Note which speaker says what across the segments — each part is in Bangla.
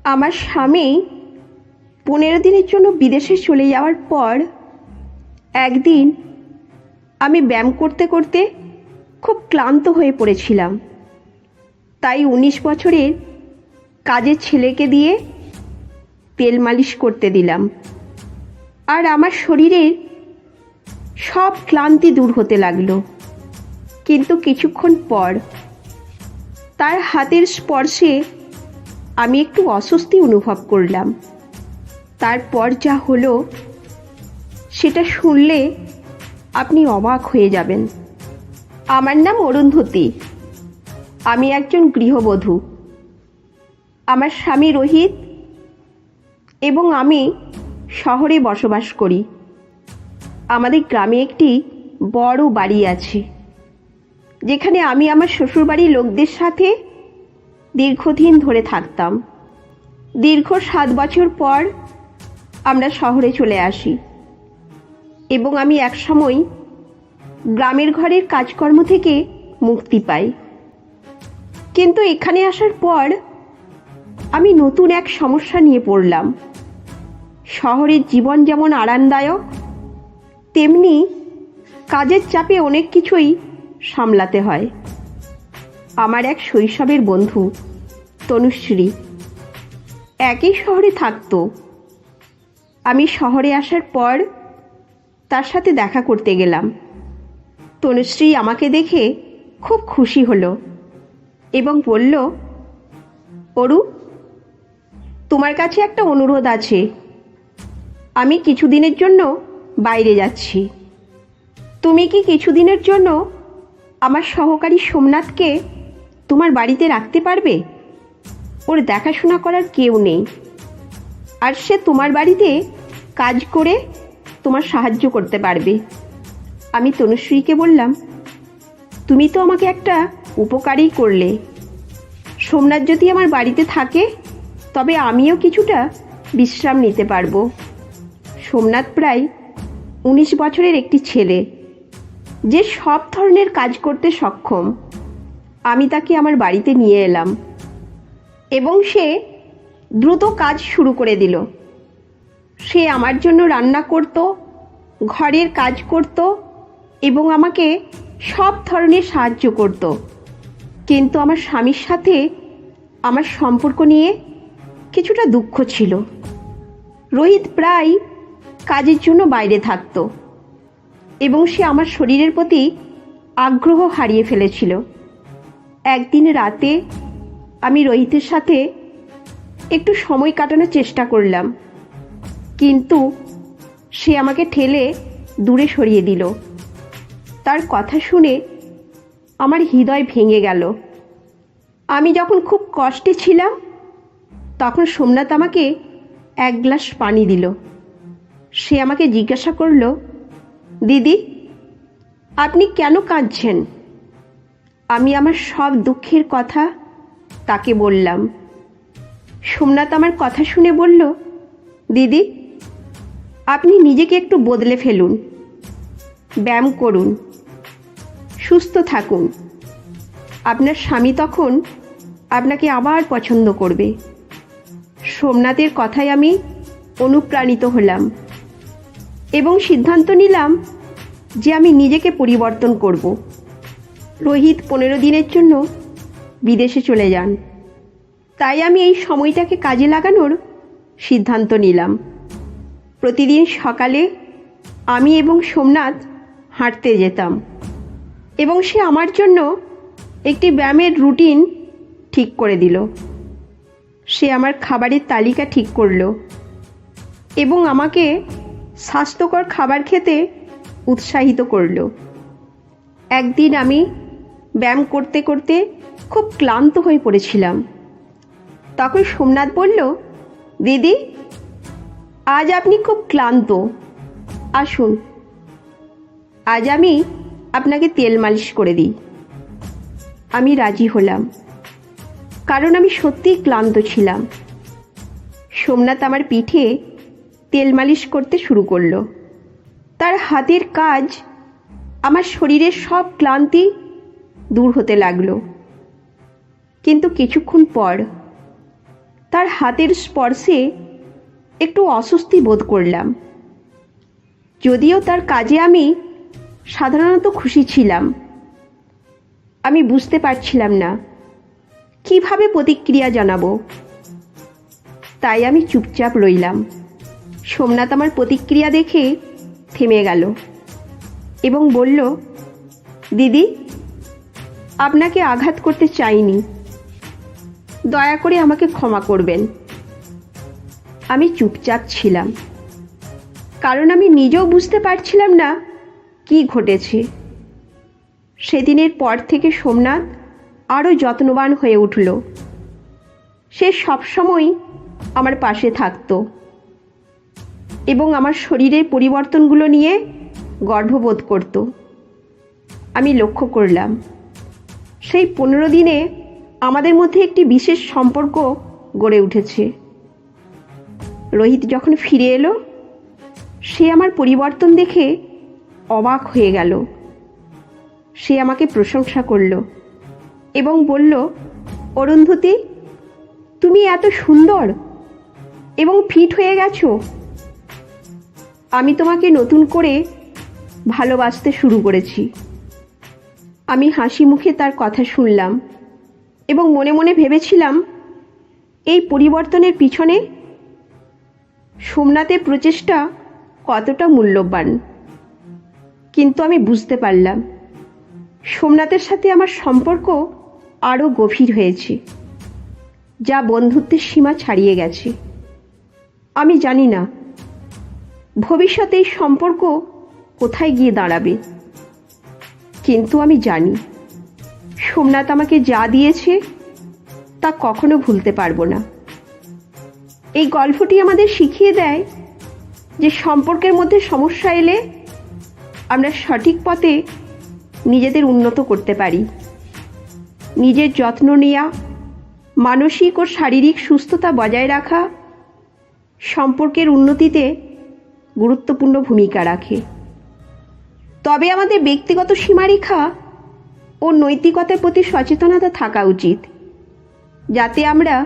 Speaker 1: আমার স্বামী 15 দিনের জন্য বিদেশে চলে যাওয়ার পর একদিন আমি ব্যায়াম করতে করতে খুব ক্লান্ত হয়ে পড়েছিলাম। তাই 19 বছরের কাজের ছেলেকে দিয়ে তেল মালিশ করতে দিলাম, আর আমার শরীরের সব ক্লান্তি দূর হতে লাগলো। কিন্তু কিছুক্ষণ পর তার হাতের স্পর্শে আমি একটু অস্বস্তি অনুভব করলাম। তারপর যা হলো সেটা শুনলে আপনি অবাক হয়ে যাবেন। আমার নাম অরুন্ধতী, আমি একজন গৃহবধূ। আমার স্বামী রোহিত এবং আমি শহরে বসবাস করি। আমাদের গ্রামে একটি বড় বাড়ি আছে, যেখানে আমি আমার শ্বশুরবাড়ির লোকদের সাথে দীর্ঘদিন ধরে থাকতাম। দীর্ঘ 7 বছর পর আমরা শহরে চলে আসি এবং আমি একসময় গ্রামের ঘরের কাজকর্ম থেকে মুক্তি পাই। কিন্তু এখানে আসার পর আমি নতুন এক সমস্যা নিয়ে পড়লাম। শহরের জীবন যেমন আরামদায়ক, তেমনি কাজের চাপে অনেক কিছুই সামলাতে হয়। আমার এক শৈশবের বন্ধু তনুশ্রী একই শহরে থাকতো। আমি শহরে আসার পর তার সাথে দেখা করতে গেলাম। তনুশ্রী আমাকে দেখে খুব খুশি হলো এবং বলল, অরু, তোমার কাছে একটা অনুরোধ আছে। আমি কিছুদিনের জন্য বাইরে যাচ্ছি। তুমি কি কিছুদিনের জন্য আমার সহকারী সোমনাথকে তোমার বাড়িতে রাখতে পারবে? ওর দেখাশোনা করার কেউ নেই, আর সে তোমার বাড়িতে কাজ করে তোমার সাহায্য করতে পারবে। আমি তনুশ্রীকে বললাম, তুমি তো আমাকে একটা উপকারই করলে। সোমনাথ যদি আমার বাড়িতে থাকে তবে আমিও কিছুটা বিশ্রাম নিতে পারবো। সোমনাথ প্রায় 19 বছরের একটি ছেলে, যে সব ধরনের কাজ করতে সক্ষম। আমি তাকে আমার বাড়িতে নিয়ে এলাম এবং সে দ্রুত কাজ শুরু করে দিল। সে আমার জন্য রান্না করত, ঘরের কাজ করত এবং আমাকে সব ধরনের সাহায্য করত। কিন্তু আমার স্বামীর সাথে আমার সম্পর্ক নিয়ে কিছুটা দুঃখ ছিল। রোহিত প্রায় কাজের জন্য বাইরে থাকত এবং সে আমার শরীরের প্রতি আগ্রহ হারিয়ে ফেলেছিল। একদিন রাতে আমি রোহিতের সাথে একটু সময় কাটানোর চেষ্টা করলাম, কিন্তু সে আমাকে ঠেলে দূরে সরিয়ে দিল। তার কথা শুনে আমার হৃদয় ভেঙে গেল। আমি যখন খুব কষ্টে ছিলাম তখন সোমনাথ আমাকে 1 গ্লাস পানি দিল। সে আমাকে জিজ্ঞাসা করল, দিদি, আপনি কেন কাঁদছেন? আমি আমার সব দুঃখের কথা তাকে বললাম। সোমনাথ আমার কথা শুনে বলল, দিদি, আপনি নিজেকে একটু বদলে ফেলুন, ব্যায়াম করুন, সুস্থ থাকুন। আপনার স্বামী তখন আপনাকে আবার পছন্দ করবে। সোমনাথের কথায় আমি অনুপ্রাণিত হলাম এবং সিদ্ধান্ত নিলাম যে আমি নিজেকে পরিবর্তন করব। রোহিত 15 দিনের জন্য বিদেশে চলে যান, তাই আমি এই সময়টাকে কাজে লাগানোর সিদ্ধান্ত নিলাম। প্রতিদিন সকালে আমি এবং সোমনাথ হাঁটতে যেতাম এবং সে আমার জন্য একটি ব্যায়ামের রুটিন ঠিক করে দিল। সে আমার খাবারের তালিকা ঠিক করলো এবং আমাকে স্বাস্থ্যকর খাবার খেতে উৎসাহিত করলো। একদিন আমি ব্যায়াম করতে করতে খুব ক্লান্ত হয়ে পড়েছিলাম। তখন সোমনাথ বলল, দিদি, আজ আপনি খুব ক্লান্ত, আসুন আজ আমি আপনাকে তেল মালিশ করে দিই। আমি রাজি হলাম, কারণ আমি সত্যিই ক্লান্ত ছিলাম। সোমনাথ আমার পিঠে তেল মালিশ করতে শুরু করলো। তার হাতের কাজ আমার শরীরের সব ক্লান্তি দূর হতে লাগলো। কিন্তু কিছুক্ষণ পর তার হাতের স্পর্শে একটু অস্বস্তি বোধ করলাম। যদিও তার কাজে আমি সাধারণত খুশি ছিলাম, আমি বুঝতে পারছিলাম না কিভাবে প্রতিক্রিয়া জানাবো। তাই আমি চুপচাপ রইলাম। সোমনাথ আমার প্রতিক্রিয়া দেখে থেমে গেল এবং বলল, দিদি, আপনাকে আঘাত করতে চাইনি, দয়া করে আমাকে ক্ষমা করবেন। আমি চুপচাপ ছিলাম, কারণ আমি নিজেও বুঝতে পারছিলাম না কি ঘটেছে। সেদিনের পর থেকে সোমনাথ আরও যত্নবান হয়ে উঠল। সে সবসময় আমার পাশে থাকত এবং আমার শরীরের পরিবর্তনগুলো নিয়ে গর্ববোধ করত। আমি লক্ষ্য করলাম সেই 15 দিনে আমাদের মধ্যে একটি বিশেষ সম্পর্ক গড়ে উঠেছে। রোহিত যখন ফিরে এলো, সে আমার পরিবর্তন দেখে অবাক হয়ে গেল। সে আমাকে প্রশংসা করল এবং বলল, অরুন্ধতী, তুমি এত সুন্দর এবং ফিট হয়ে গেছো। আমি তোমাকে নতুন করে ভালোবাসতে শুরু করেছি। আমি হাসি মুখে তার কথা শুনলাম এবং মনে মনে ভেবেছিলাম, এই পরিবর্তনের পিছনে সোমনাথের প্রচেষ্টা কতটা মূল্যবান। কিন্তু আমি বুঝতে পারলাম সোমনাথের সাথে আমার সম্পর্ক আরও গভীর হয়েছে, যা বন্ধুত্বের সীমা ছাড়িয়ে গেছে। আমি জানি না ভবিষ্যতে এই সম্পর্ক কোথায় গিয়ে দাঁড়াবে, কিন্তু আমি জানি সোমনাথ আমাকে যা দিয়েছে তা কখনো ভুলতে পারবো না। এই গল্পটি আমাদের শিখিয়ে দেয় যে সম্পর্কের মধ্যে সমস্যা এলে আমরা সঠিক পথে নিজেদের উন্নত করতে পারি। নিজের যত্ন নেওয়া, মানসিক ও শারীরিক সুস্থতা বজায় রাখা সম্পর্কের উন্নতিতে গুরুত্বপূর্ণ ভূমিকা রাখে। তবে আমাদের ব্যক্তিগত সীমারেখা ও নৈতিকতার প্রতি সচেতনতা থাকা উচিত, যাতে আমরা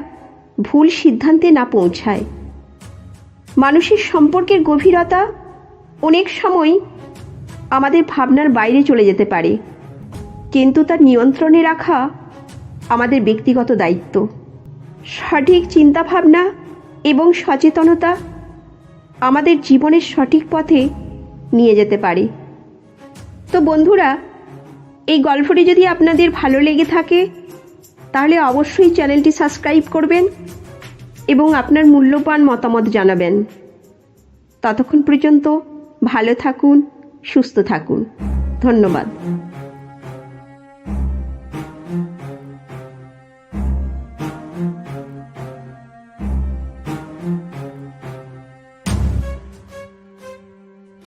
Speaker 1: ভুল সিদ্ধান্তে না পৌঁছাই। মানুষের সম্পর্কের গভীরতা অনেক সময় আমাদের ভাবনার বাইরে চলে যেতে পারে, কিন্তু তা নিয়ন্ত্রণে রাখা আমাদের ব্যক্তিগত দায়িত্ব। সঠিক চিন্তাভাবনা এবং সচেতনতা আমাদের জীবনের সঠিক পথে নিয়ে যেতে পারে। তো বন্ধুরা, এই গল্পটি যদি আপনাদের ভালো লেগে থাকে তাহলে অবশ্যই চ্যানেলটি সাবস্ক্রাইব করবেন এবং আপনার মূল্যবান মতামত জানাবেন। ততক্ষণ পর্যন্ত ভালো থাকুন, সুস্থ থাকুন। ধন্যবাদ।